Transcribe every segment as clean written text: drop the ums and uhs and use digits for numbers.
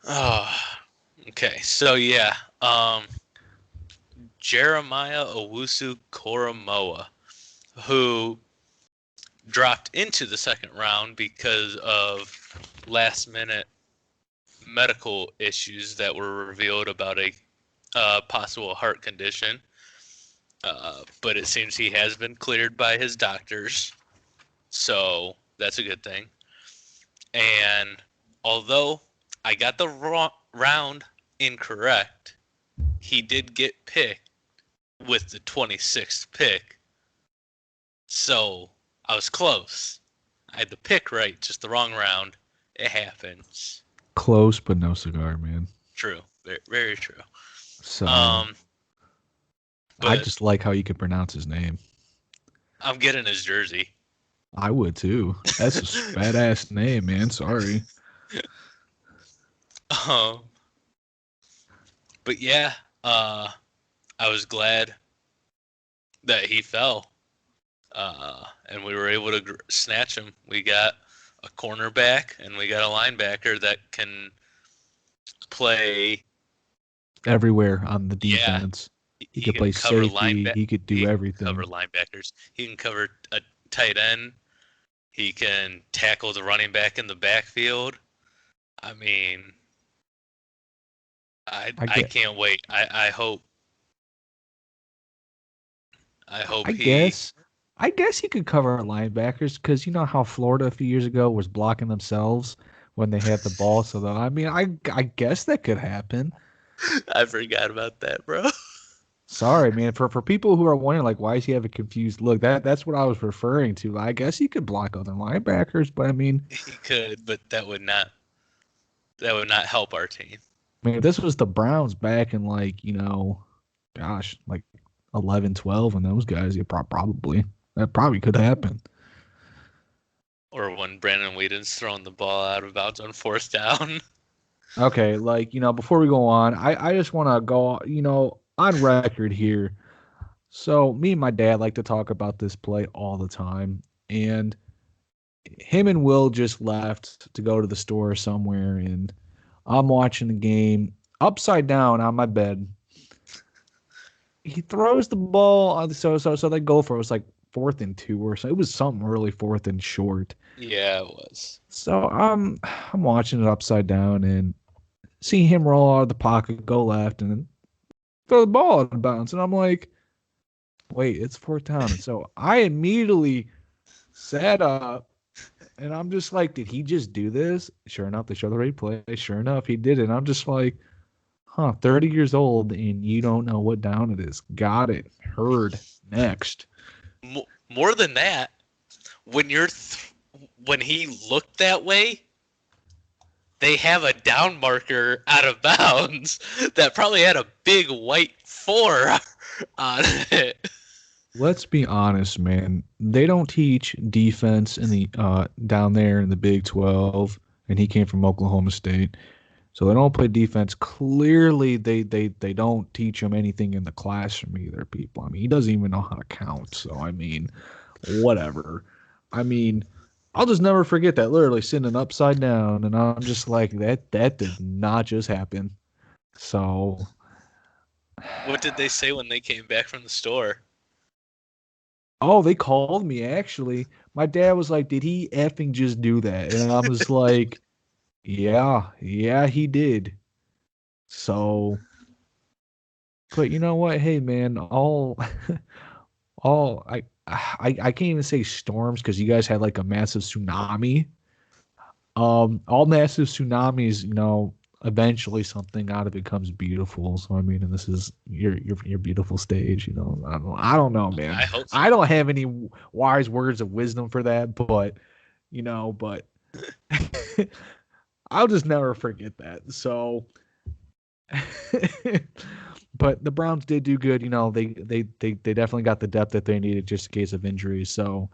Oh, okay. So yeah, Jeremiah Owusu Koromoa, who dropped into the second round because of last minute medical issues that were revealed about a possible heart condition. But it seems he has been cleared by his doctors, so that's a good thing. And although I got the round incorrect, he did get picked with the 26th pick. So I was close. I had the pick right, just the wrong round. It happens. Close, but no cigar, man. True. Very, very true. So Um, I but just like how you can pronounce his name. I'm getting his jersey. I would too. That's a badass name, man. Sorry. um, but yeah, uh, I was glad that he fell, and we were able to snatch him. We got a cornerback and we got a linebacker that can play. Everywhere on the Yeah, defense. He he could can play cover safety. He could do He can cover everything. linebackers. He can cover a tight end. He can tackle the running back in the backfield. I mean, I I I get. can't wait. I hope I he. guess. I guess he could cover linebackers because you know how Florida a few years ago was blocking themselves when they had the ball. So that I mean, I guess that could happen. I forgot about that, bro. Sorry, man. For people who are wondering, like, why does he have a confused look? That's what I was referring to. I guess he could block other linebackers, but He could, but that would not help our team. I mean, if this was the Browns back in like gosh, like 11, 12, and those guys, you probably that probably could happen. Or when Brandon Whedon's throwing the ball out of bounds on fourth down. Okay, like before we go on, I just want to go on record here. So me and my dad like to talk about this play all the time, and him and Will just left to go to the store somewhere, and I'm watching the game upside down on my bed. He throws the ball so they go for it. It was like 4th and 2 or so. It was something early 4th and short. Yeah, it was. So I'm watching it upside down and see him roll out of the pocket, go left, and then throw the ball out of bounds. And I'm like, wait, it's fourth down. And so I immediately sat up and I'm just like, did he just do this? Sure enough, they show the replay. Sure enough, he did it. And I'm just like, huh, 30 years old and you don't know what down it is. Got it. Heard. Next. More than that, when when he looked that way, they have a down marker out of bounds that probably had a big white 4 on it. Let's be honest, man. They don't teach defense in the down there in the Big 12, and he came from Oklahoma State. So they don't play defense. Clearly, they don't teach him anything in the classroom either, people. I mean, he doesn't even know how to count. So, I mean, whatever. I mean, I'll just never forget that. Literally sitting upside down, and I'm just like, that did not just happen. So, What did they say when they came back from the store? oh, they called me actually. My dad was like, "Did he effing just do that?" And I was like, "Yeah, yeah, he did." So, but you know what? Hey, man, all I can't even say storms because you guys had like a massive tsunami. All massive tsunamis, eventually something out of it comes beautiful. So I mean, and this is your beautiful stage. I don't know, man. I hope so. I don't have any wise words of wisdom for that, but but I'll just never forget that. So, but the Browns did do good. They definitely got the depth that they needed just in case of injuries. So,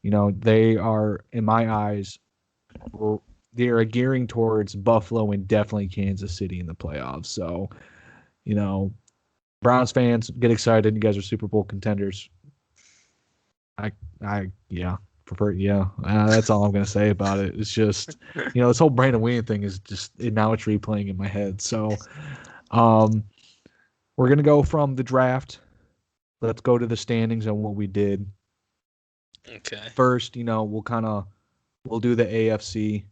they are in my eyes they are gearing towards Buffalo and definitely Kansas City in the playoffs. So, you know, Browns fans get excited. You guys are Super Bowl contenders. I, yeah. Yeah, that's all I'm gonna say about it. It's just, this whole Brandon Wayne thing is just now it's replaying in my head. So, um, we're gonna go from the draft. Let's go to the standings and what we did Okay. first. We'll do the AFC.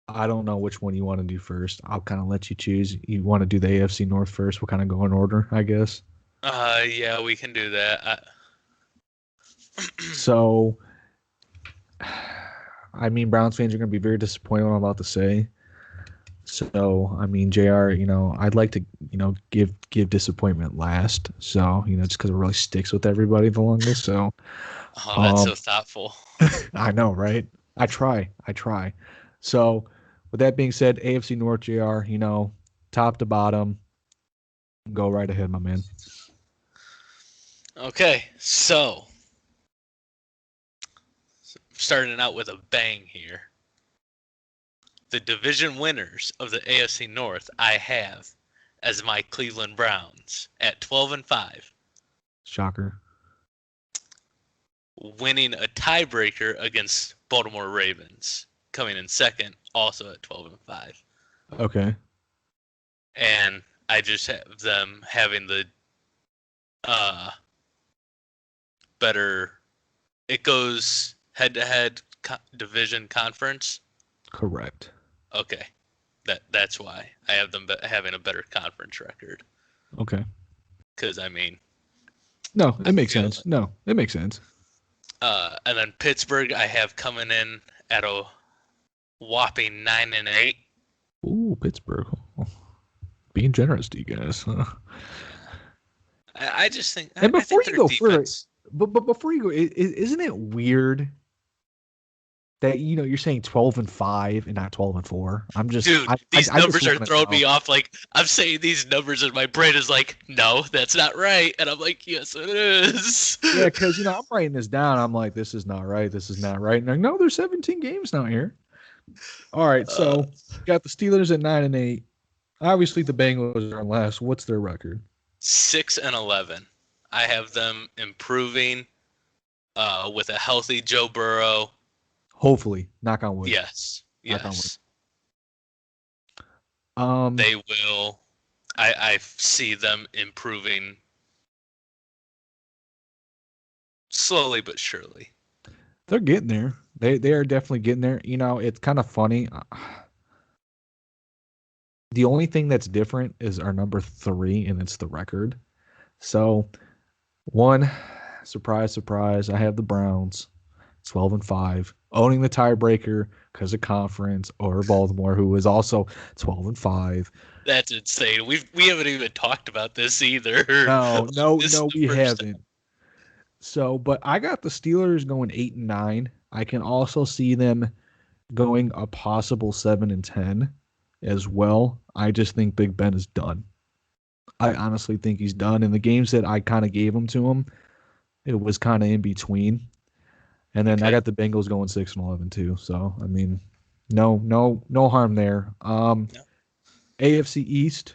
I don't know which one you want to do first. I'll kind of let you choose. You want to do the AFC North first? We'll kind of go in order, I guess. Yeah, we can do that. So, I mean, Browns fans are going to be very disappointed what I'm about to say. So, I mean, JR, I'd like to, give disappointment last. So, just because it really sticks with everybody the longest. So, Oh, that's so thoughtful. I know, right? I try. So, with that being said, AFC North, JR, top to bottom, go right ahead, my man. Okay, so starting out with a bang here. The division winners of the AFC North I have as my Cleveland Browns at 12-5. Shocker. Winning a tiebreaker against Baltimore Ravens, coming in second, also at 12-5. Okay. And I just have them having the better. It goes head-to-head division conference. Correct. Okay, that's why I have them having a better conference record. Okay. Because I mean, No, it I makes feel sense. No, it makes sense. and then Pittsburgh, I have coming in at a whopping 9-8. Ooh, Pittsburgh. Being generous to you guys. I just think And I before think you their go further, defense. but before you go, isn't it weird that you're saying 12-5 and not 12-4? Dude, these I just numbers are want to throwing know. me off. Like, I'm saying these numbers, and my brain is like, no, that's not right. And I'm like, yes, it is. Yeah, because I'm writing this down. I'm like, this is not right. This is not right. And no, there's 17 games now here. All right, uh, so got the Steelers at 9-8. Obviously, the Bengals are last. What's their record? 6-11. I have them improving with a healthy Joe Burrow. Hopefully, knock on wood. Yes, Knock on wood. yes, Um, they will. I see them improving slowly but surely. they're getting there. They are definitely getting there. It's kind of funny. The only thing that's different is our number 3, and it's the record. So, one, surprise, surprise, I have the Browns, 12-5, owning the tiebreaker because of conference over Baltimore, who is also 12-5. That's insane. We haven't even talked about this either. No, Like, no, this is no, the we first time. haven't. So, but I got the Steelers going 8-9. I can also see them going a possible 7-10 as well. I just think Big Ben is done. I honestly think he's done. In the games that I kind of gave him to him, it was kind of in between. And then I Okay. got the Bengals going 6-11 too. So I mean, no harm there. No. AFC East,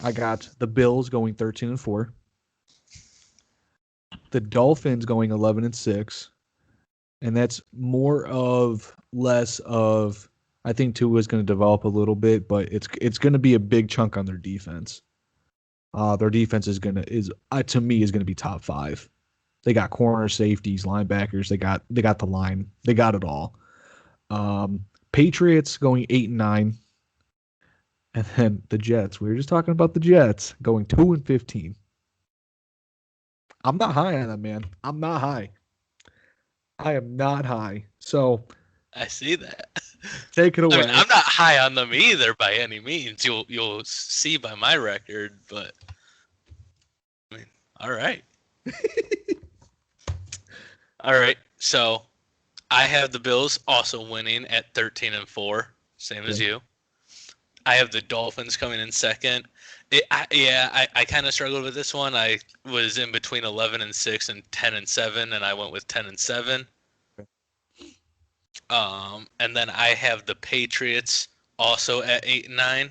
I got the Bills going 13-4. The Dolphins going 11-6. And that's more of less of I think Tua is going to develop a little bit, but it's going to be a big chunk on their defense. Their defense is to me is going to be top 5. They got corner safeties, linebackers. They got the line. They got it all. Patriots going 8-9, and then the Jets. We were just talking about the Jets going 2-15. I'm not high on them, man. I'm not high. I am not high. So I see that. take it I mean, away. I'm not high on them either by any means. You'll see by my record, but I mean, all right. All right. So I have the Bills also winning at 13-4, same as Okay. you. I have the Dolphins coming in second. I kind of struggled with this one. I was in between 11-6 and 10-7, and I went with 10-7. And then I have the Patriots also at 8-9,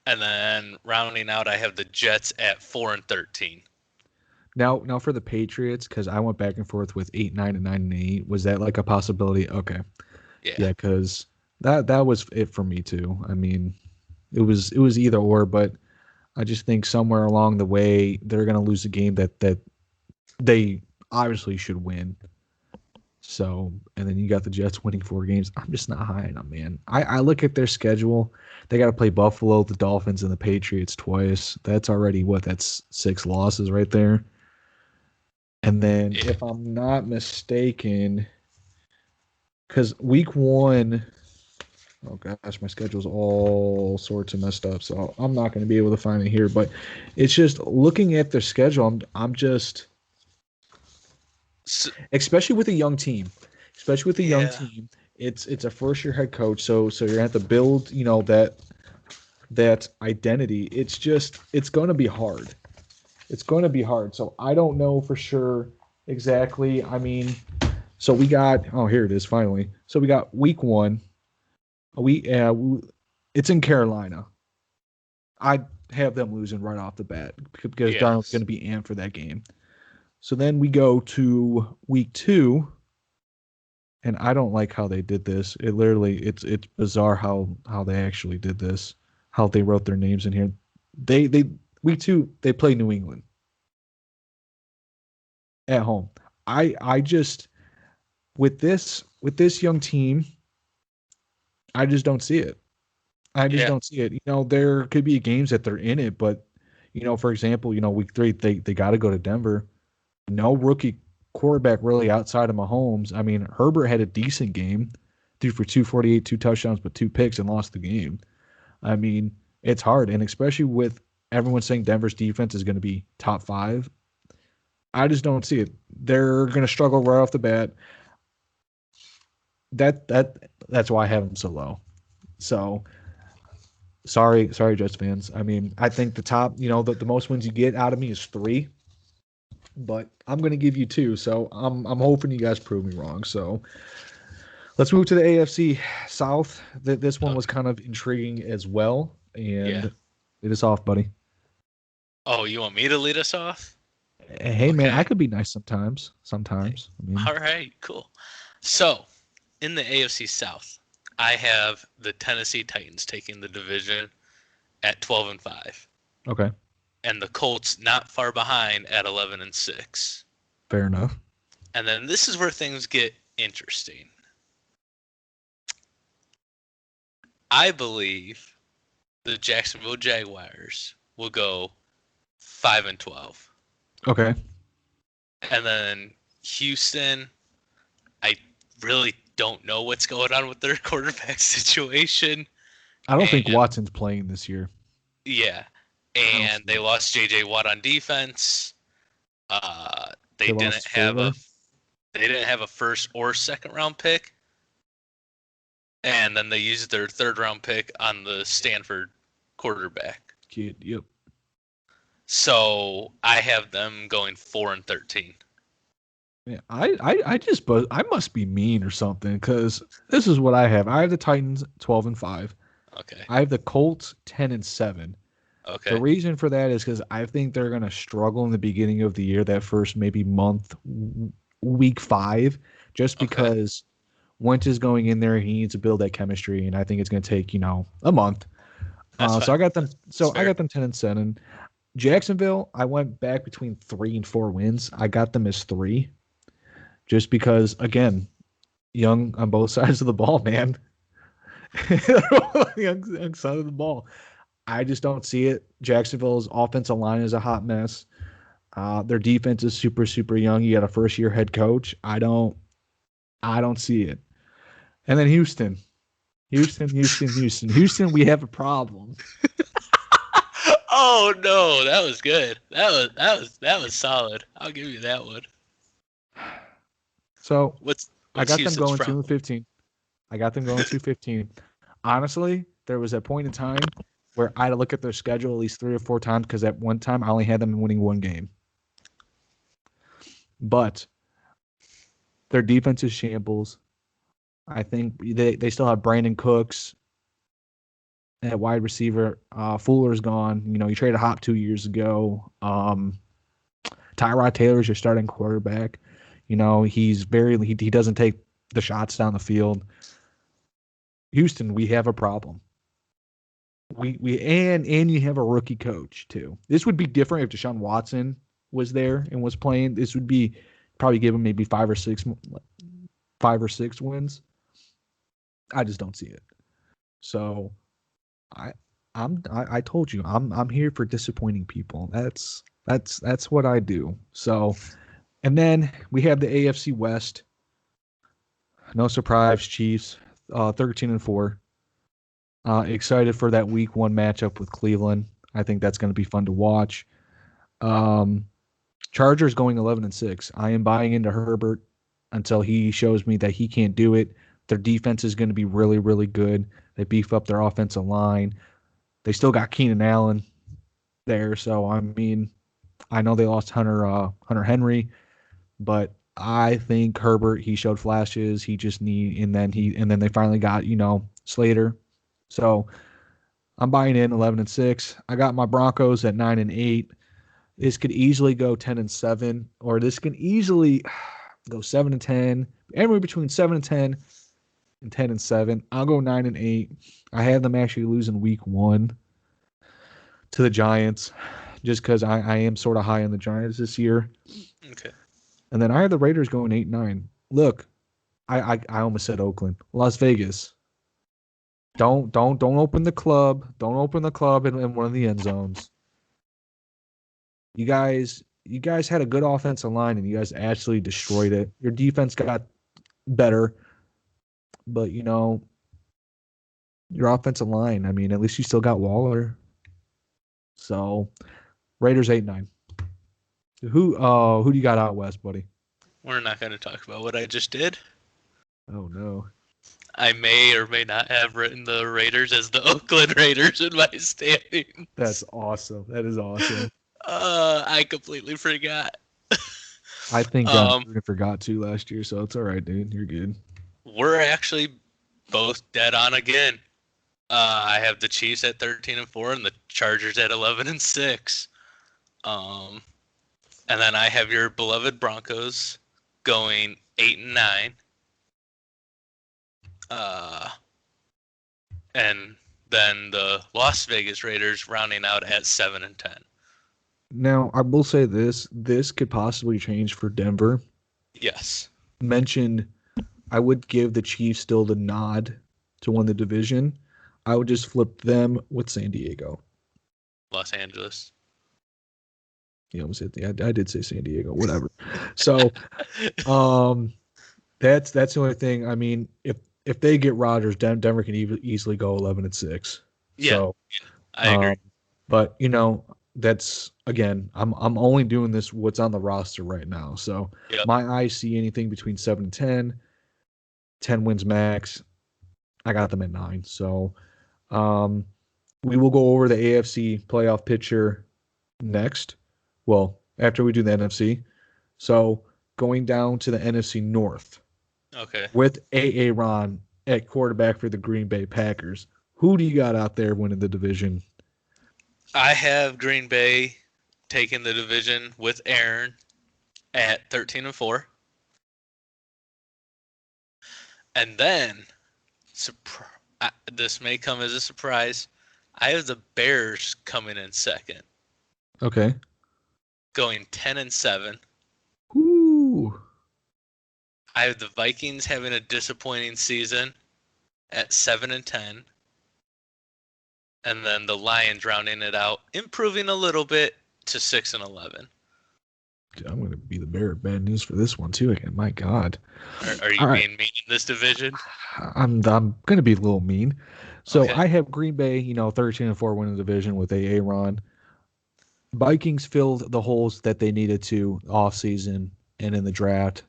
and then rounding out, I have the Jets at 4-13. Now for the Patriots, because I went back and forth with 8-9 and 9-8. Was that like a possibility? Okay, Yeah. yeah, because that was it for me too. I mean, it was either or, but I just think somewhere along the way they're gonna lose a game that they obviously should win. So, and then you got the Jets winning 4 games. I'm just not high on them, man. I look at their schedule. They got to play Buffalo, the Dolphins, and the Patriots twice. That's already what? That's 6 losses right there. And then, Yeah. if I'm not mistaken, because week one, oh gosh, my schedule's all sorts of messed up, so I'm not going to be able to find it here. But it's just looking at their schedule. I'm just, So, especially with a young team, especially with a young yeah. team. It's a first year head coach, so you're gonna have to build, that identity. It's going to be hard. It's going to be hard. So I don't know for sure exactly. I mean, so we got, oh, here it is finally. So we got week one. It's in Carolina. I have them losing right off the bat because Darnold's going Yes. to be amped for that game. So then we go to week two, and I don't like how they did this. It's bizarre how they actually did this, how they wrote their names in here. They week two they play New England at home. I just with this young team, I just don't see it. I just Yeah. don't see it. There could be games that they're in it, but for example, week three they got to go to Denver. No rookie quarterback really outside of Mahomes. I mean, Herbert had a decent game, threw for 248, 2 touchdowns, but 2 picks and lost the game. I mean, it's hard, and especially with everyone saying Denver's defense is going to be top 5. I just don't see it. They're going to struggle right off the bat. That's why I have them so low. So sorry, Jets fans. I mean, I think the top, the most wins you get out of me is 3, but I'm going to give you 2. So I'm hoping you guys prove me wrong. So let's move to the AFC South. This one was Okay. kind of intriguing as well, Yeah. and it is off, buddy. Oh, you want me to lead us off? Hey man, I Okay. could be nice sometimes. Sometimes. I mean, All right. Cool. So, in the AFC South, I have the Tennessee Titans taking the division at 12-5, okay, and the Colts not far behind at 11-6. fair enough. And then this is where things get interesting. I believe the Jacksonville Jaguars will go 5-12. Okay. And then Houston, I really don't know what's going on with their quarterback situation. I don't think And Watson's playing this year. yeah, I don't and see they it. lost J.J. Watt on defense. They They didn't lost have Fuller. a first or second round pick, and then they used their third round pick on the Stanford quarterback. Kid, yep. So I have them going 4-13. Yeah, but I must be mean or something because this is what I have. I have the Titans 12-5. Okay. I have the Colts 10-7. The Okay. reason for that is because I think they're gonna struggle in the beginning of the year, that first maybe month, week 5, just Okay. because Wentz is going in there. He needs to build that chemistry, and I think it's gonna take a month. That's So fine. I got them. That's So I fair. got them 10-7. Jacksonville, I went back between 3 and 4 wins. I got them as 3, just because again, young on both sides of the ball, man. young side of the ball. I just don't see it. Jacksonville's offensive line is a hot mess. Their defense is super, super young. You got a first year head coach. I don't see it. And then Houston. We have a problem. Oh no, that was good. That was solid. I'll give you that one. So What's I what's got them Houston's going 2 and problem? 15. I got them going 2-15. Honestly, there was a point in time where I had to look at their schedule at least 3 or 4 times because at one time I only had them winning 1 game. But their defense is shambles. I think they still have Brandon Cooks at wide receiver. Fuller's gone. You traded Hop 2 years ago. Tyrod Taylor's your starting quarterback. He doesn't take the shots down the field. Houston, we have a problem. And you have a rookie coach too. This would be different if Deshaun Watson was there and was playing. This would be probably give him maybe 5 or 6 wins. I just don't see it. So I told you I'm here for disappointing people. That's what I do. So, and then we have the AFC West. No surprise, Chiefs, 13-4. Excited for that Week 1 matchup with Cleveland. I think that's going to be fun to watch. Chargers going 11-6. I am buying into Herbert until he shows me that he can't do it. Their defense is going to be really, really good. They beef up their offensive line. They still got Keenan Allen there, so I mean, I know they lost Hunter Henry, but I think Herbert, he showed flashes. He just and then they finally got Slater. So I'm buying in 11-6. I got my Broncos at 9-8. This could easily go 10-7, or this can easily go 7-10. Anywhere between 7-10 and 10-7. I'll go 9-8. I had them actually losing Week 1 to the Giants, just because I am sort of high on the Giants this year. Okay. And then I had the Raiders going 8-9. Look, I almost said Oakland, Las Vegas. Don't open the club. Don't open the club in one of the end zones. You guys had a good offensive line, and you guys actually destroyed it. Your defense got better, but your offensive line. I mean, at least you still got Waller. So, Raiders 8-9. Who do you got out west, buddy? We're not going to talk about what I just did. Oh no. I may or may not have written the Raiders as the Oakland Raiders in my standings. That's awesome. That is awesome. I completely forgot. I think I forgot to last year, so it's all right, dude. You're good. We're actually both dead on again. I have the Chiefs at 13-4 and the Chargers at 11-6. And then I have your beloved Broncos going 8-9. And then the Las Vegas Raiders rounding out at 7-10. Now, I will say this could possibly change for Denver. Yes. I would give the Chiefs still the nod to win the division. I would just flip them with San Diego. Los Angeles. You almost hit I did say San Diego, whatever. So, that's the only thing. I mean, if they get Rodgers, Denver can easily go 11-6. Yeah, so, I agree. But that's again, I'm only doing this what's on the roster right now. So my eyes see anything between 7-10, 10 wins max. I got them at 9. So, we will go over the AFC playoff picture next. Well, after we do the NFC. So going down to the NFC North. Okay. With Aaron at quarterback for the Green Bay Packers. Who do you got out there winning the division? I have Green Bay taking the division with Aaron at 13-4. And then, this may come as a surprise, I have the Bears coming in second. Okay. Going 10-7. Ooh. I have the Vikings having a disappointing season at 7-10. And then the Lions rounding it out, improving a little bit to 6-11. I'm going to be the bearer of bad news for this one too again. My God. Are you being mean in this division? I'm going to be a little mean. So okay. I have Green Bay, 13-4 winning the division with Aaron. Vikings filled the holes that they needed to off season and in the draft.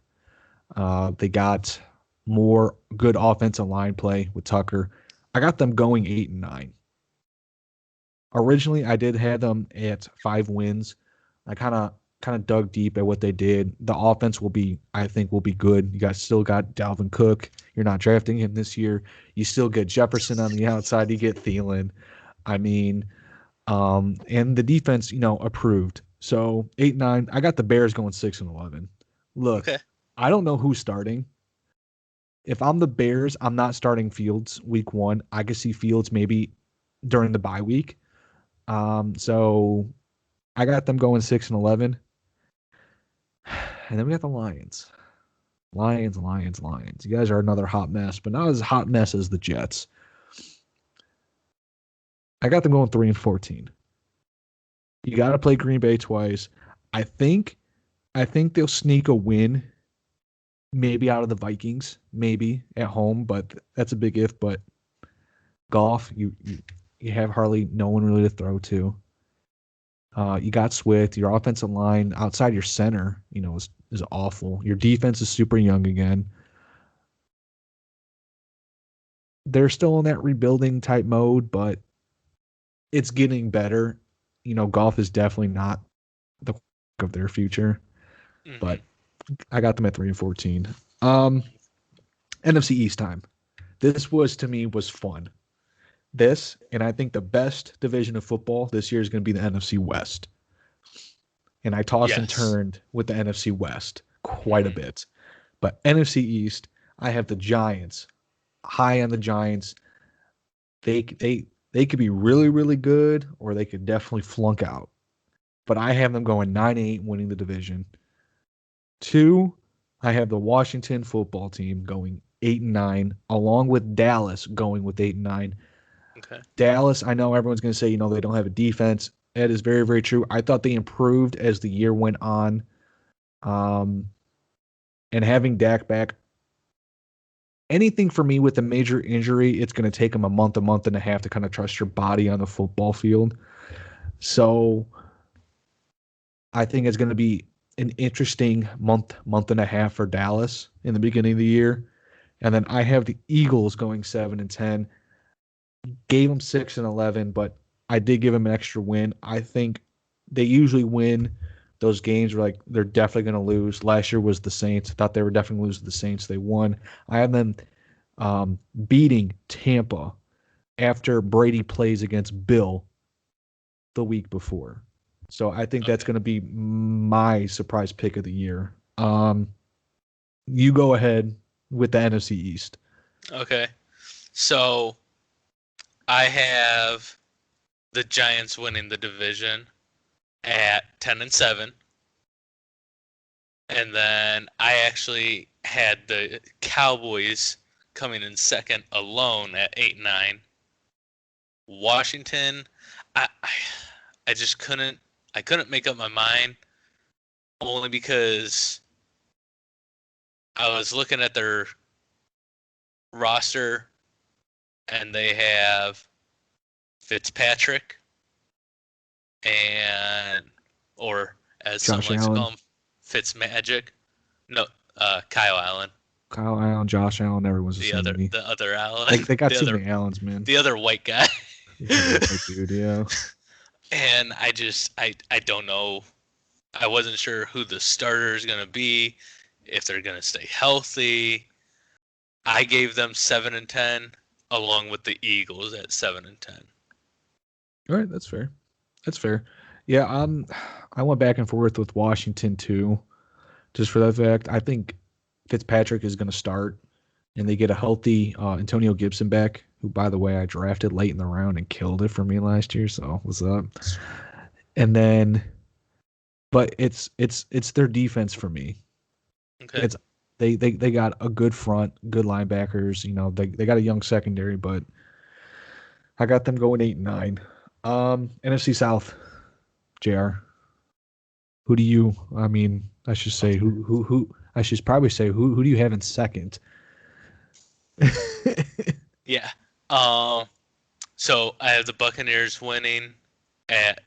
They got more good offensive line play with Tucker. I got them going 8-9. Originally, I did have them at 5 wins. I kind of dug deep at what they did. The offense I think will be good. You guys still got Dalvin Cook. You're not drafting him this year. You still get Jefferson on the outside. You get Thielen. I mean, and the defense, approved. So 8-9. I got the Bears going 6-11. Look, Okay. I don't know who's starting. If I'm the Bears, I'm not starting Fields week 1. I could see Fields maybe during the bye week. So I got them going 6-11. And then we got the Lions. Lions. You guys are another hot mess, but not as hot mess as the Jets. I got them going 3-14. You got to play Green Bay twice. I think they'll sneak a win, maybe out of the Vikings, maybe at home, but that's a big if. But Goff, you have hardly no one really to throw to. You got Swift. Your offensive line outside your center, is awful. Your defense is super young again. They're still in that rebuilding type mode, but it's getting better. Golf is definitely not the of their future, Mm-hmm. but I got them at 3-14. NFC East time. This to me was fun. And I think the best division of football this year is going to be the NFC West. And I tossed and Yes. turned with the NFC West quite a Mm-hmm. bit. But NFC East, I have the Giants. High on the Giants. They could be really, really good, or they could definitely flunk out. But I have them going 9-8, winning the division. 2, I have the Washington football team going 8-9, along with Dallas going with 8-9. Okay. Dallas, I know everyone's going to say, they don't have a defense. That is very, very true. I thought they improved as the year went on. And having Dak back, anything for me with a major injury, it's going to take him a month and a half to kind of trust your body on the football field. So I think it's going to be an interesting month and a half for Dallas in the beginning of the year. And then I have the Eagles going 7-10. Gave them 6-11, but I did give them an extra win. I think they usually win those games where they're definitely going to lose. Last year was the Saints. I thought they were definitely going to lose to the Saints. They won. I have them beating Tampa after Brady plays against Bill the week before. So I think that's Okay. going to be my surprise pick of the year. You go ahead with the NFC East. Okay. So I have the Giants winning the division at 10-7. And then I actually had the Cowboys coming in second alone at 8-9. Washington, I just couldn't make up my mind, only because I was looking at their roster and they have Fitzpatrick or as some Josh like to Allen. call him, Fitzmagic. No, Kyle Allen. Kyle Allen, Josh Allen, everyone's the same to me. The other Allen, They got too many Allens, man. the other white guy. Yeah, the white dude, yeah. And I don't know. I wasn't sure who the starter is gonna be, if they're gonna stay healthy. I gave them 7-10, along with the Eagles at 7-10. All right, that's fair. That's fair. Yeah, I went back and forth with Washington too, just for that fact. I think Fitzpatrick is going to start, and they get a healthy Antonio Gibson back, who, by the way, I drafted late in the round and killed it for me last year. So what's up? And then, but it's their defense for me. Okay. It's they got a good front, good linebackers. They got a young secondary, but I got them going 8-9. NFC South, JR. Who do you? I mean, I should say who. I should probably say who do you have in second? Yeah. So I have the Buccaneers winning at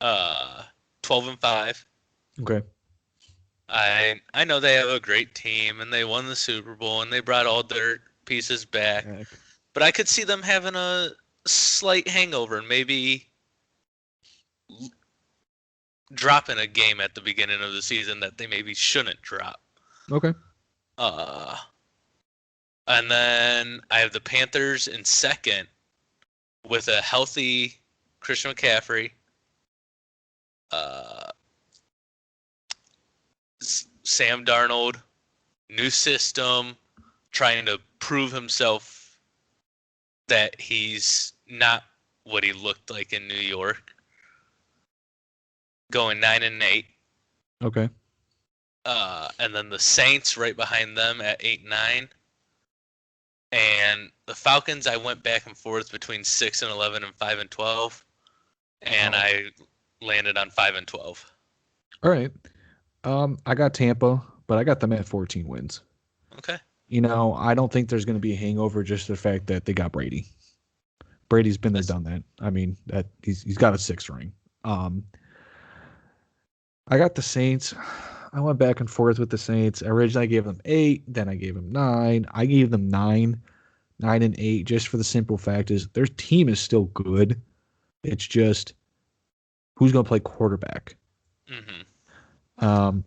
12-5. Okay. I know they have a great team and they won the Super Bowl and they brought all their pieces back, but I could see them having a slight hangover and maybe dropping a game at the beginning of the season that they maybe shouldn't drop. Okay. And then I have the Panthers in second with a healthy Christian McCaffrey. Sam Darnold, new system, trying to prove himself that he's not what he looked like in New York. Going 9-8. Okay. And then the Saints right behind them at 8-9. And the Falcons, I went back and forth between 6-11 and 5-12, and Oh. I landed on 5-12. All right. I got Tampa, but I got them at 14 wins. Okay. I don't think there's going to be a hangover just the fact that they got Brady. Brady's been there, done that. I mean, that he's got a 6 ring. I got the Saints. I went back and forth with the Saints. Originally, I gave them 8. Then I gave them 9. I gave them 9, 9-8, just for the simple fact is their team is still good. It's just who's going to play quarterback.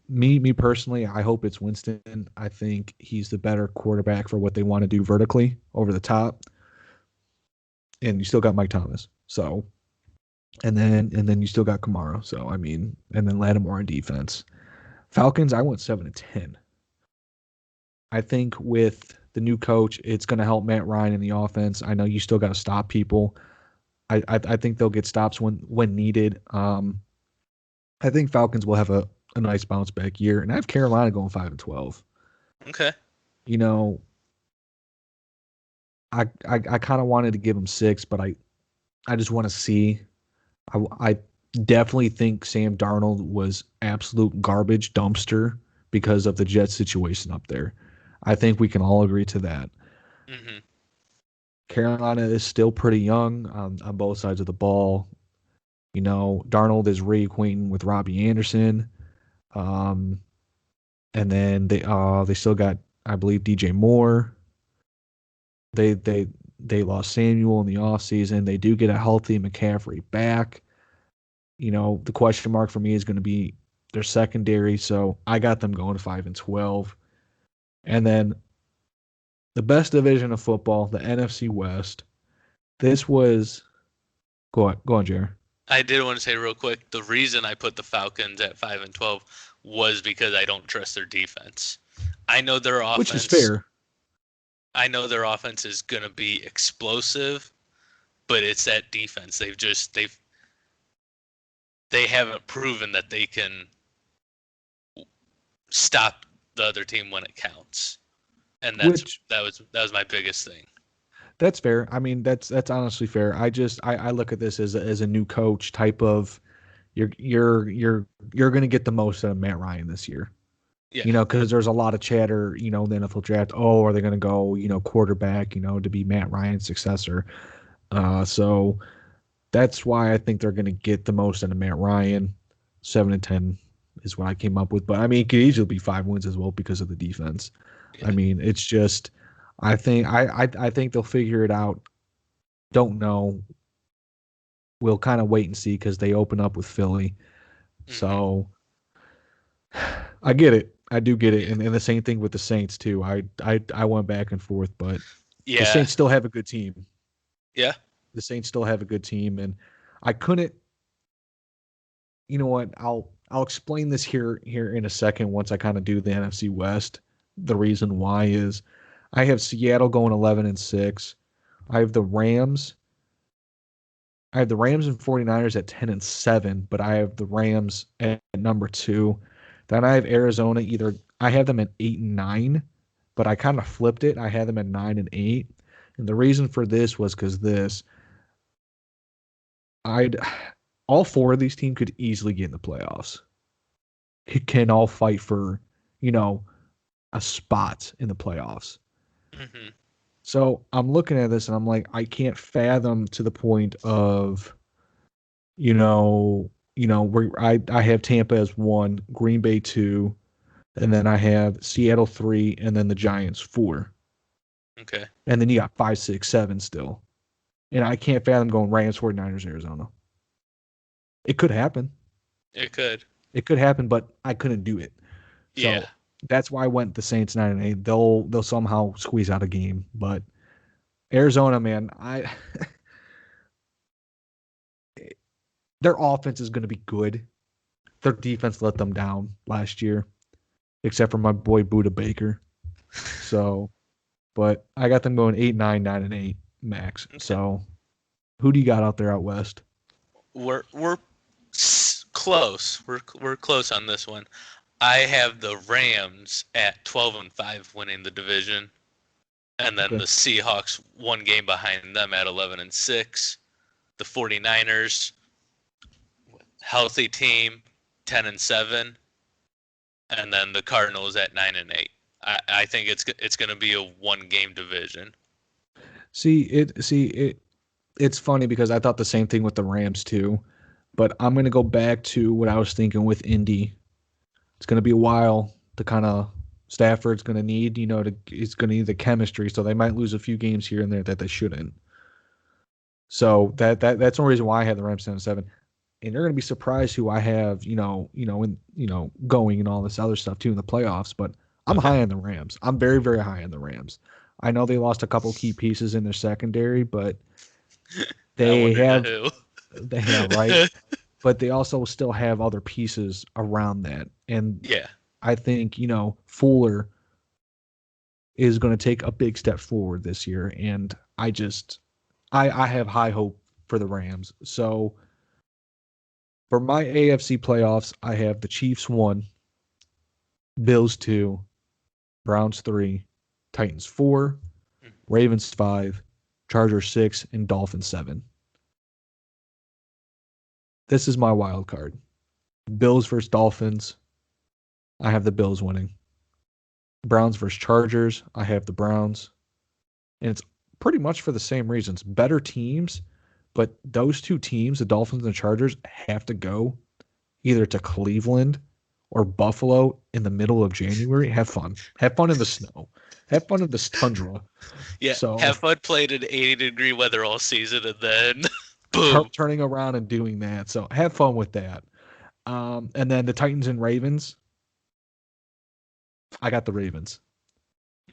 Me personally, I hope it's Winston. I think he's the better quarterback for what they want to do vertically over the top. And you still got Mike Thomas. So, and then you still got Kamara. So, I mean, and then Lattimore on defense. Falcons, I went 7-10. I think with the new coach, it's going to help Matt Ryan in the offense. I know you still got to stop people. I think they'll get stops when needed. I think Falcons will have a nice bounce back year, and I have Carolina going 5-12. Okay. I kind of wanted to give them 6, but I just want to see. I definitely think Sam Darnold was absolute garbage dumpster because of the Jets situation up there. I think we can all agree to that. Carolina is still pretty young on both sides of the ball. Darnold is reacquainting with Robbie Anderson. And then they still got, I believe, DJ Moore. They lost Samuel in the offseason. They do get a healthy McCaffrey back. The question mark for me is going to be their secondary. So I got them going 5-12. And then the best division of football, the NFC West. This was go on, Jared. I did want to say real quick, the reason I put the Falcons at 5-12 was because I don't trust their defense. I know their offense, which is fair. I know their offense is going to be explosive, but it's that defense. They haven't proven that they can stop the other team when it counts. And that was my biggest thing. That's fair. I mean, that's honestly fair. I look at this as a new coach type of you're going to get the most out of Matt Ryan this year. Yeah. Because there's a lot of chatter, in the NFL draft. Oh, are they going to go, quarterback, to be Matt Ryan's successor? So that's why I think they're going to get the most out of Matt Ryan. 7-10 is what I came up with. But I mean, it could easily be 5 wins as well because of the defense. Yeah. I mean, it's just, I think they'll figure it out. Don't know. We'll kind of wait and see because they open up with Philly. So I get it. I do get it. And the same thing with the Saints too. I went back and forth, but the Saints still have a good team. Yeah. The Saints still have a good team. And I couldn't, you know what? I'll explain this here in a second once I kind of do the NFC West. The reason why is I have Seattle going 11-6. I have the Rams. I have the Rams and 49ers at 10-7, but I have the Rams at number 2. Then I have Arizona I have them at 8-9, but I kind of flipped it. I had them at 9-8. And the reason for this was because all 4 of these teams could easily get in the playoffs. It can all fight for, a spot in the playoffs. So I'm looking at this and I'm like, I can't fathom to the point of, where I have Tampa as 1, Green Bay 2, and then I have Seattle 3, and then the Giants 4. Okay. And then you got 5, 6, 7 still. And I can't fathom going Rams, 49ers, Arizona. It could happen. It could happen, but I couldn't do it. So that's why I went the Saints 9-8. They'll somehow squeeze out a game. But Arizona, man, their offense is going to be good. Their defense let them down last year. except for my boy Buda Baker. So, but I got them going 8-9, 9-8 max. Okay. So, who do you got out there out west? We're close. We're close on this one. I have the Rams at 12-5 winning the division, and then Okay. the Seahawks one game behind them at 11-6. The 49ers, healthy team, 10-7, and then the Cardinals at 9-8. I think it's going to be a one game division. It's funny because I thought the same thing with the Rams too, but I'm gonna go back to what I was thinking with Indy. It's gonna be a while to kind of Stafford's gonna need, it's gonna need the chemistry, so they might lose a few games here and there that they shouldn't. So that's one reason why I had the Rams 10-7. And you're gonna be surprised who I have, going and all this other stuff too in the playoffs. But I'm Okay. high on the Rams. I'm very, very high on the Rams. I know they lost a couple key pieces in their secondary, but I they wonder to have who. they have right. But they also still have other pieces around that. And Yeah. I think, Fuller is going to take a big step forward this year. And I have high hope for the Rams. So for my AFC playoffs, I have the Chiefs 1, Bills 2, Browns 3, Titans 4, Ravens 5, Chargers 6, and Dolphins 7. This is my wild card. Bills versus Dolphins. I have the Bills winning. Browns versus Chargers. I have the Browns. And it's pretty much for the same reasons. Better teams, but those two teams, the Dolphins and the Chargers, have to go either to Cleveland or Buffalo in the middle of January. Have fun. Have fun in the snow. Have fun in this tundra. Yeah. So Have fun playing in 80-degree weather all season and then boom. turning around and doing that. So have fun with that. And then the Titans and Ravens. I got the Ravens.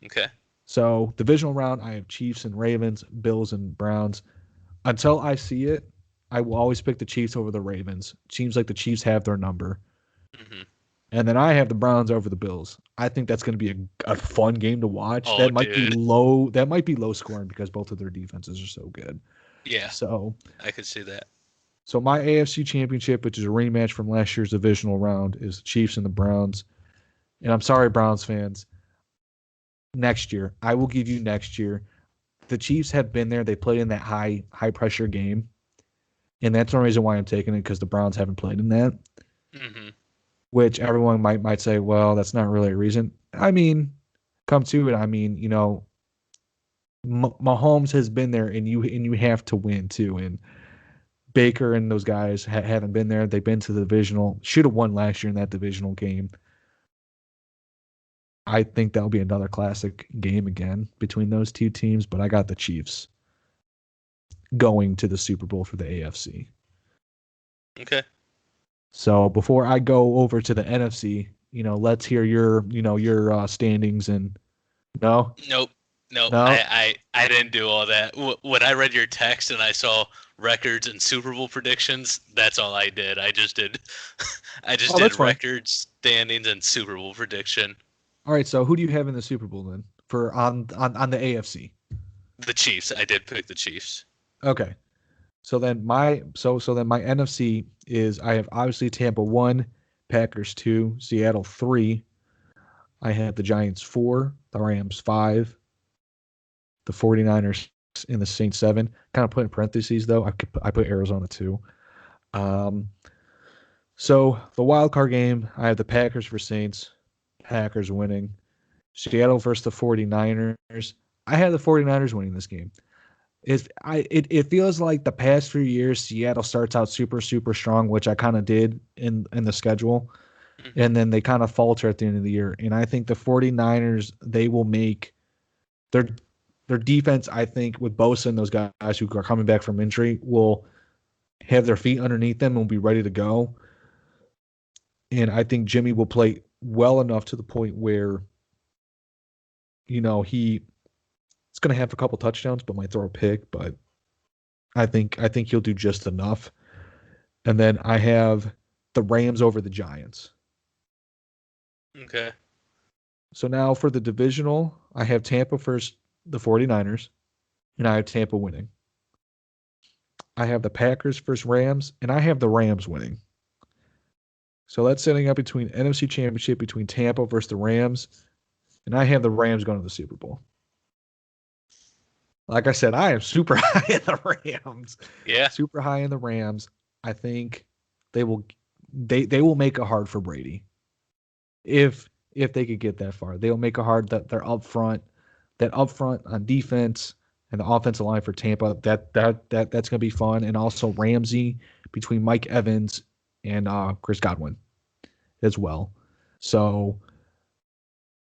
Okay. So divisional round, I have Chiefs and Ravens, Bills and Browns. Until I see it, I will always pick the Chiefs over the Ravens. Seems like the Chiefs have their number. Hmm. And then I have the Browns over the Bills. I think that's going to be a fun game to watch. Oh, That might be dude. low. That might be low scoring because both of their defenses are so good. Yeah. So, I could see that. so my AFC Championship, which is a rematch from last year's divisional round, is the Chiefs and the Browns. And I'm sorry, Browns fans. Next year, I will give you next year. The Chiefs have been there. They played in that high pressure game, and that's one reason why I'm taking it because the Browns haven't played in that. Hmm. Which everyone might say, well, that's not really a reason. I mean, come to it. I mean, Mahomes has been there, and you have to win too. And Baker and those guys haven't been there. They've been to the divisional. Should have won last year in that divisional game. I think that'll be another classic game again between those two teams. But I got the Chiefs going to the Super Bowl for the AFC. Okay. So before I go over to the NFC, let's hear your standings and no, Nope. Nope. no. I didn't do all that. When I read your text and I saw records and Super Bowl predictions, that's all I did. I just did I just Oh, did that's fine. records, standings, and Super Bowl prediction. All right. So who do you have in the Super Bowl then for on the AFC? The Chiefs. I did pick the Chiefs. Okay. So then my NFC is I have obviously Tampa 1, Packers 2, Seattle 3. I have the Giants 4, the Rams 5, the 49ers in the Saints 7. Kind of put in parentheses though. I put Arizona 2. Um, so the wild card game, I have the Packers for Saints, Packers winning. Seattle versus the 49ers. I had the 49ers winning this game. It feels like the past few years Seattle starts out super super strong, which I kind of did in the schedule, Hmm. and then they kind of falter at the end of the year. And I think the 49ers, they will make their their defense, I think, with Bosa and those guys who are coming back from injury, will have their feet underneath them and will be ready to go. And I think Jimmy will play well enough to the point where he's going to have a couple touchdowns, but might throw a pick. But I think he'll do just enough. And then I have the Rams over the Giants. Okay. So now for the divisional, I have Tampa first, the 49ers, and I have Tampa winning. I have the Packers versus Rams, and I have the Rams winning. So that's setting up between NFC Championship between Tampa versus the Rams, and I have the Rams going to the Super Bowl. Like I said, I am super high in the Rams. Yeah. Super high in the Rams. I think they will they will make it hard for Brady. If they could get that far. They'll make it hard that they're up front on defense and the offensive line for Tampa. That's gonna be fun. And also Ramsey between Mike Evans and Chris Godwin as well. So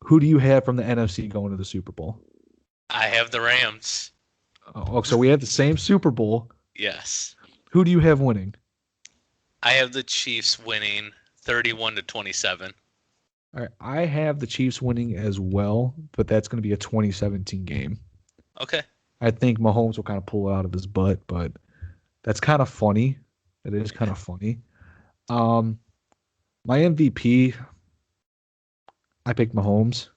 who do you have from the NFC going to the Super Bowl? I have the Rams. Oh, so we have the same Super Bowl. Yes. Who do you have winning? I have the Chiefs winning 31-27. All right, I have the Chiefs winning as well, but that's going to be a 2017 game. Okay. I think Mahomes will kind of pull it out of his butt, but that's kind of funny. It is kind of funny. My MVP, I picked Mahomes.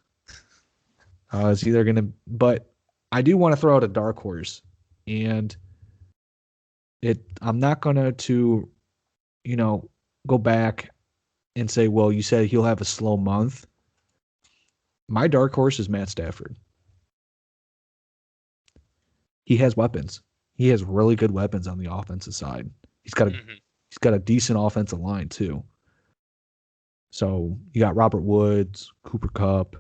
It's either going to, but I do want to throw out a dark horse, and I'm not going to, go back and say, well, you said he'll have a slow month. My dark horse is Matt Stafford. He has weapons. He has really good weapons on the offensive side. He's got a decent offensive line too. So you got Robert Woods, Cooper Kupp,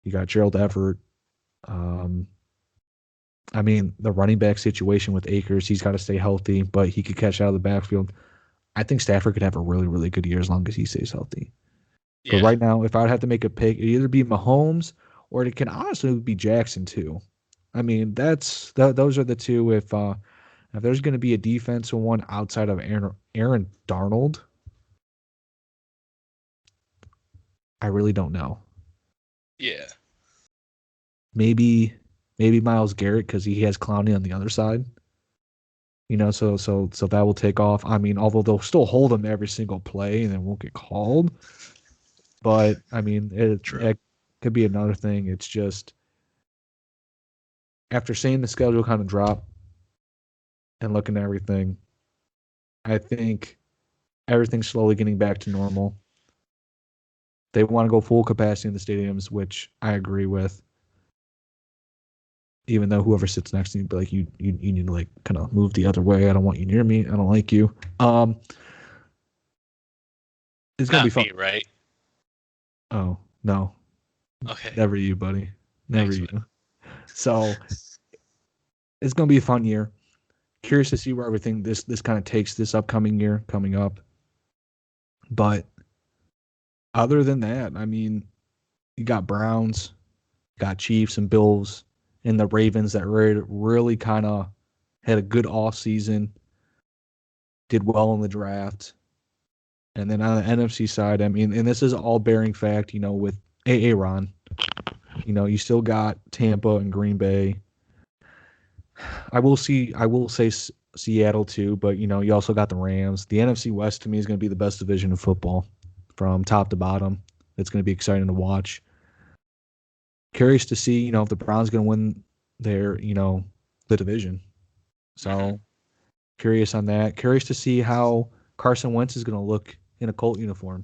you got Gerald Everett. I mean, the running back situation with Akers, he's got to stay healthy, but he could catch out of the backfield. I think Stafford could have a really, really good year as long as he stays healthy. Yeah. But right now, if I would have to make a pick, it'd either be Mahomes or it can honestly be Jackson too. I mean, those are the two. If there's going to be a defensive one outside of Aaron Darnold, I really don't know. Yeah. Maybe Myles Garrett because he has Clowney on the other side. So that will take off. I mean, although they'll still hold him every single play and it won't get called. But I mean, it could be another thing. It's just after seeing the schedule kind of drop and looking at everything, I think everything's slowly getting back to normal. They want to go full capacity in the stadiums, which I agree with. Even though whoever sits next to you be like, you need to like kind of move the other way. I don't want you near me. I don't like you. It's gonna be fun, right? Oh no. Okay. Never you, buddy. Never Thanks, you. So it's gonna be a fun year. Curious to see where everything this kind of takes this upcoming year coming up. But other than that, I mean, you got Browns, got Chiefs and Bills, and the Ravens that really kind of had a good off season, did well in the draft. And then on the NFC side, I mean, and this is all bearing fact, with Aaron, you still got Tampa and Green Bay. I will say Seattle too, but you also got the Rams. The NFC West to me is going to be the best division of football from top to bottom. It's going to be exciting to watch. Curious to see, if the Browns going to win their, the division. So curious on that. Curious to see how Carson Wentz is going to look in a Colt uniform.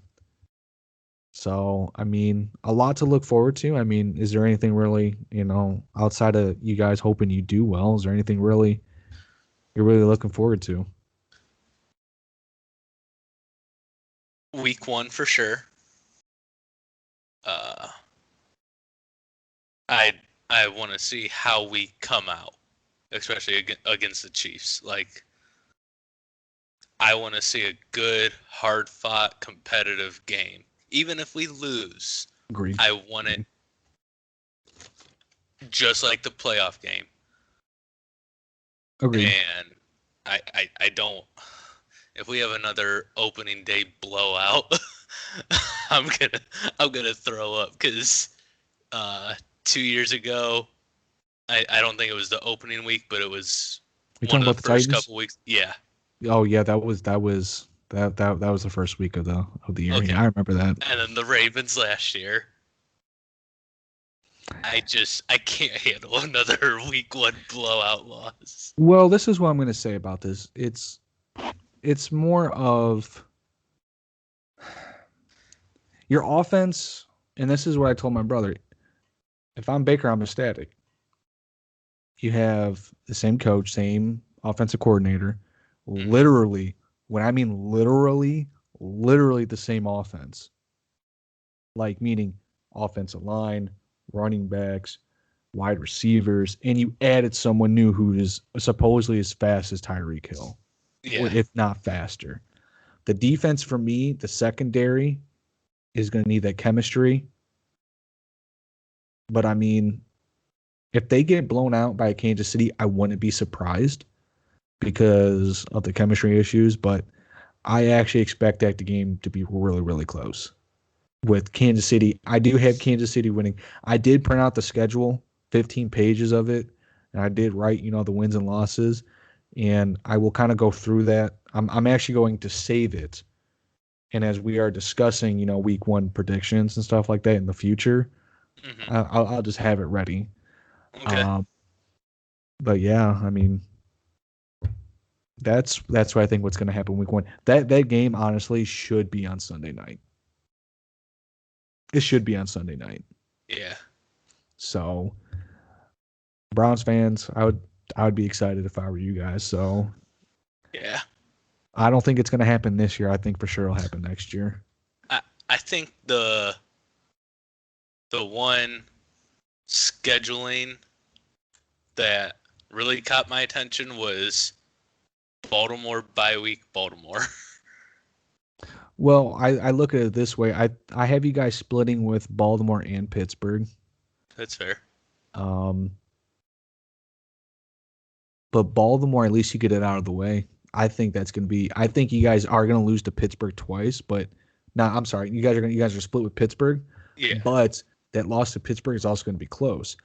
So, I mean, a lot to look forward to. I mean, is there anything really, outside of you guys hoping you do well, is there anything really you're really looking forward to? Week 1 for sure. I want to see how we come out, especially against the Chiefs. Like, I want to see a good, hard-fought, competitive game. Even if we lose, Agreed. I want it just like the playoff game. Agreed. And I don't. If we have another opening day blowout, I'm gonna throw up because 2 years ago, I don't think it was the opening week, but it was one of the first couple weeks. Yeah. Oh yeah, that was the first week of the year. Okay. Yeah, I remember that. And then the Ravens last year. I can't handle another week one blowout loss. Well, this is what I'm going to say about this. It's more of your offense, and this is what I told my brother. If I'm Baker, I'm ecstatic. You have the same coach, same offensive coordinator, Hmm. literally, when I mean literally the same offense. Like meaning offensive line, running backs, wide receivers, and you added someone new who is supposedly as fast as Tyreek Hill, or Yeah. if not faster. The defense for me, the secondary, is going to need that chemistry. But I mean, if they get blown out by Kansas City, I wouldn't be surprised because of the chemistry issues. But I actually expect that the game to be really, really close with Kansas City. I do have Kansas City winning. I did print out the schedule, 15 pages of it, and I did write, the wins and losses, and I will kind of go through that. I'm actually going to save it, and as we are discussing, week one predictions and stuff like that in the future, Hmm. I'll just have it ready. Okay. Um, but yeah, I mean, that's what I think what's going to happen week one. That game honestly should be on Sunday night. It should be on Sunday night. Yeah. So Browns fans, I would be excited if I were you guys. So Yeah. I don't think it's going to happen this year. I think for sure it'll happen next year. I think the one scheduling that really caught my attention was Baltimore bye week Baltimore. Well, I look at it this way. I have you guys splitting with Baltimore and Pittsburgh. That's fair. Um, but Baltimore, at least you get it out of the way. I think that's going to be. I think you guys are going to lose to Pittsburgh twice, but no, I'm sorry. You guys are split with Pittsburgh, Yeah. but that loss to Pittsburgh is also going to be close.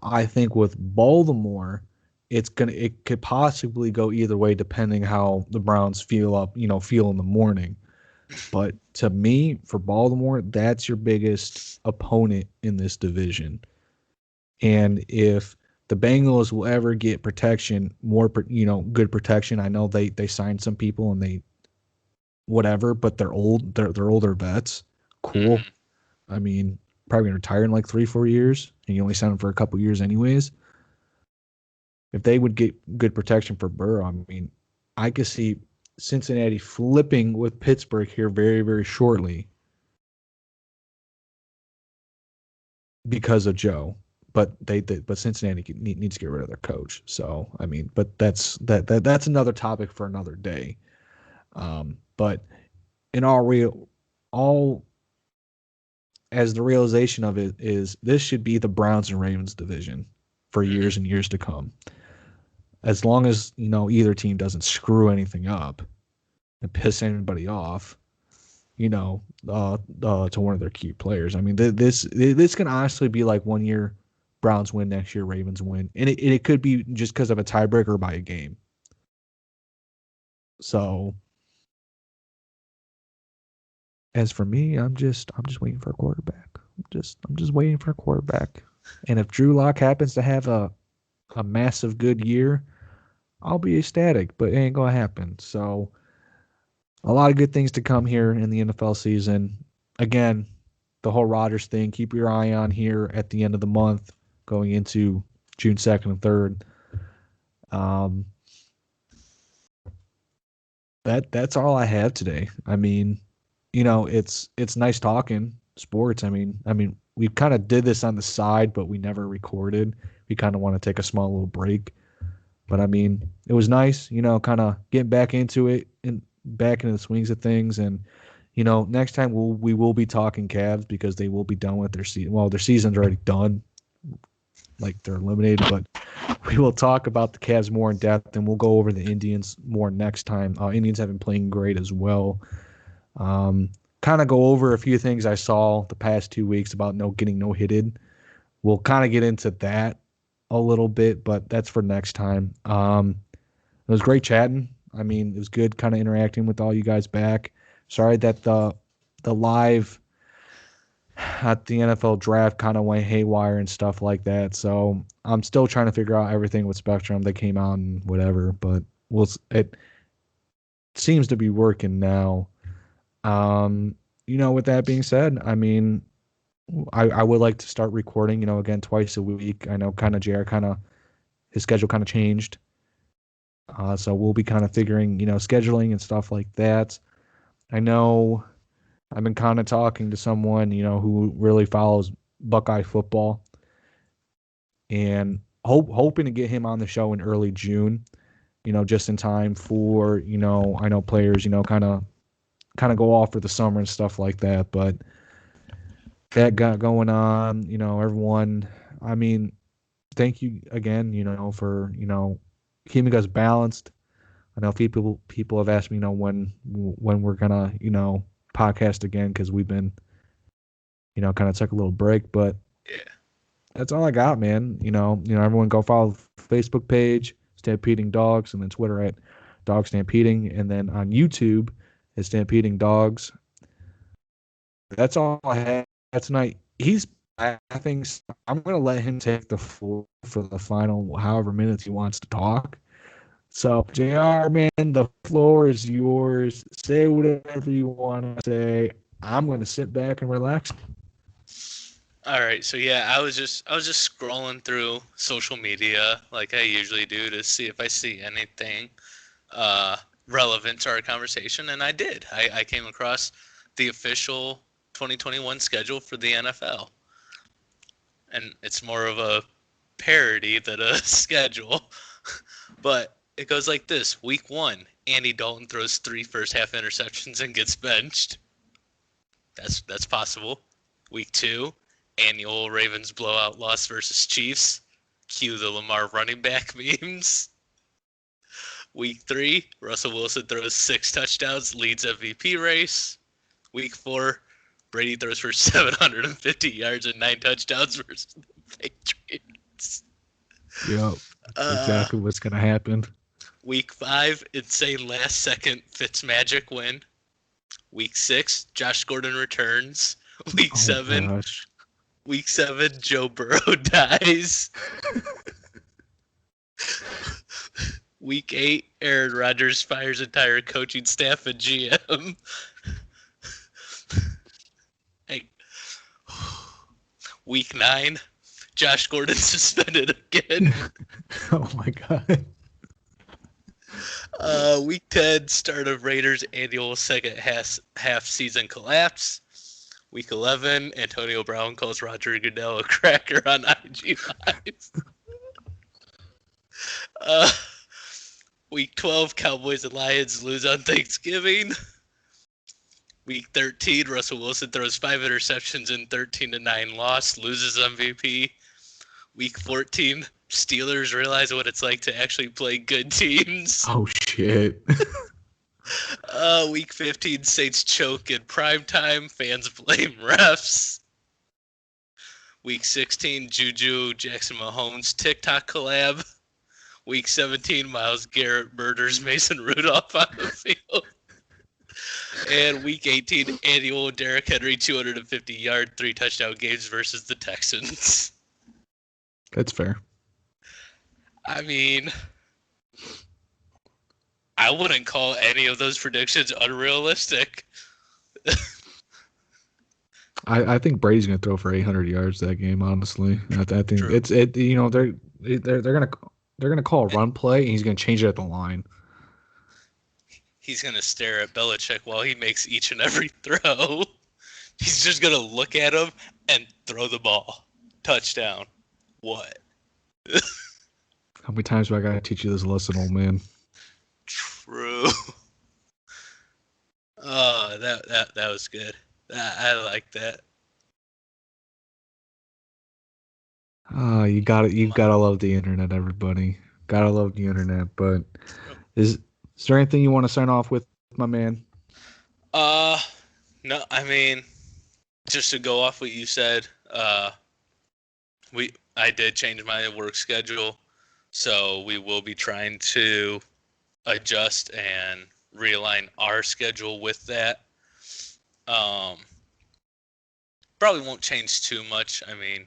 I think with Baltimore, it could possibly go either way depending how the Browns feel in the morning. But to me, for Baltimore, that's your biggest opponent in this division. And if the Bengals will ever get protection, good protection. I know they signed some people and they whatever, but they're old. They're older vets. Cool. Hmm. I mean, probably gonna retire in like 3-4 years, and you only sign them for a couple years anyways. If they would get good protection for Burrow, I mean, I could see Cincinnati flipping with Pittsburgh here very, very shortly because of Joe. But but Cincinnati needs to get rid of their coach. So I mean, but that's another topic for another day. But in all as the realization of it is, this should be the Browns and Ravens division for Hmm. years and years to come. As long as either team doesn't screw anything up and piss anybody off, to one of their key players. I mean, this can honestly be like 1 year Browns win, next year Ravens win, and it could be just because of a tiebreaker by a game. So as for me, I'm just waiting for a quarterback. I'm just waiting for a quarterback. And if Drew Lock happens to have a massive good year, I'll be ecstatic. But it ain't gonna happen. So a lot of good things to come here in the NFL season. Again, the whole Rodgers thing. Keep your eye on here at the end of the month, going into June 2nd and 3rd. Um, that's all I have today. I mean, it's nice talking sports. I mean, we kind of did this on the side, but we never recorded. We kind of want to take a small little break. But I mean, it was nice, kind of getting back into it and back into the swings of things. And next time we will be talking Cavs because they will be done with their season. Well, their season's already done, like they're eliminated. But we will talk about the Cavs more in depth, and we'll go over the Indians more next time. Indians have been playing great as well. Um, Kind of go over a few things I saw the past 2 weeks about getting no hitted. We'll kind of get into that a little bit, but that's for next time. It was great chatting. I mean, it was good kind of interacting with all you guys back. Sorry that the live at the NFL draft kind of went haywire and stuff like that. So I'm still trying to figure out everything with Spectrum. They came out and whatever, but it seems to be working now. With that being said, I mean, I would like to start recording, again, twice a week. I know kind of JR his schedule kind of changed. So we'll be kind of figuring, scheduling and stuff like that. I know I've been kind of talking to someone, who really follows Buckeye football and hoping to get him on the show in early June, just in time for, I know players, kind of go off for the summer and stuff like that. But that got going on, everyone. I mean, thank you again, for, keeping us balanced. I know people have asked me, when we're gonna, podcast again because we've been, kind of took a little break. But Yeah. that's all I got, man. Everyone go follow the Facebook page, Stampeding Dogs, and then Twitter at Dog Stampeding, and then on YouTube at Stampeding Dogs. That's all I had tonight. I think I'm gonna let him take the floor for the final however minutes he wants to talk. So, JR, man, the floor is yours. Say whatever you want to say. I'm going to sit back and relax. All right, so yeah, I was just scrolling through social media like I usually do to see if I see anything relevant to our conversation, and I did. I came across the official 2021 schedule for the NFL, and it's more of a parody than a schedule. But it goes like this: Week 1, Andy Dalton throws 3 first-half interceptions and gets benched. That's possible. Week 2, annual Ravens blowout loss versus Chiefs. Cue the Lamar running back memes. Week 3, Russell Wilson throws 6 touchdowns, leads MVP race. Week 4, Brady throws for 750 yards and 9 touchdowns versus the Patriots. Yep, exactly what's going to happen. Week 5, insane last-second Fitzmagic win. Week 6, Josh Gordon returns. Week 7, gosh. Week 7, Joe Burrow dies. Week 8, Aaron Rodgers fires entire coaching staff and GM. Hey. Week 9, Josh Gordon suspended again. Oh my god. Week 10, start of Raiders annual second half season collapse. Week 11, Antonio Brown calls Roger Goodell a cracker on IG Live. Week 12, Cowboys and Lions lose on Thanksgiving. Week 13, Russell Wilson throws 5 interceptions in 13-9 loss, loses MVP. Week 14, Steelers realize what it's like to actually play good teams. Oh shit. Week 15, Saints choke in primetime. Fans blame refs. Week 16, Juju Jackson Mahomes TikTok collab. Week 17, Myles Garrett murders Mason Rudolph on the field. And Week 18, annual Derrick Henry 250-yard, 3-touchdown games versus the Texans. That's fair. I mean, I wouldn't call any of those predictions unrealistic. I think Brady's gonna throw for 800 yards that game. Honestly, I think True. they're gonna call a run play and he's gonna change it at the line. He's going to stare at Belichick while he makes each and every throw. He's just going to look at him and throw the ball. Touchdown. What? How many times do I gotta teach you this lesson, old man? True. Oh, that was good. I like that. You gotta love the internet, everybody. Gotta love the internet. But is there anything you want to sign off with, my man? No, I mean, just to go off what you said, I did change my work schedule, so we will be trying to adjust and realign our schedule with that. probably won't change too much. I mean,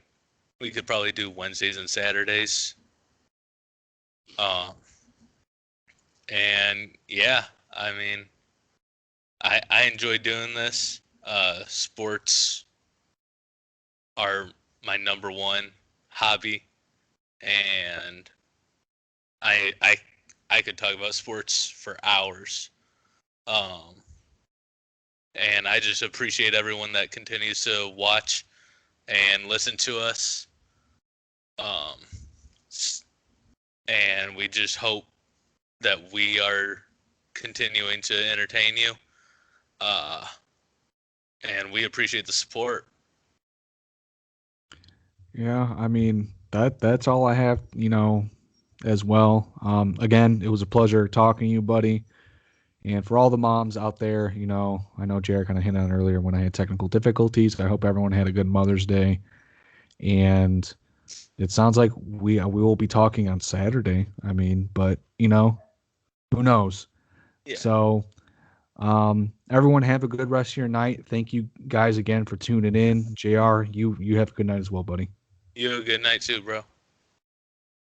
we could probably do Wednesdays and Saturdays. Um, and yeah, I mean, I enjoy doing this. Sports are my number one hobby, and I I I could talk about sports for hours. Um, and I just appreciate everyone that continues to watch and listen to us. Um, and we just hope that we are continuing to entertain you. Uh, and we appreciate the support. Yeah, I mean that's all I have, as well. Again, it was a pleasure talking to you, buddy. And for all the moms out there, I know Jared kind of hinted on earlier when I had technical difficulties. I hope everyone had a good Mother's Day. And it sounds like we will be talking on Saturday. I mean, but who knows? Yeah. So, everyone have a good rest of your night. Thank you guys again for tuning in. JR, you have a good night as well, buddy. You have a good night too, bro.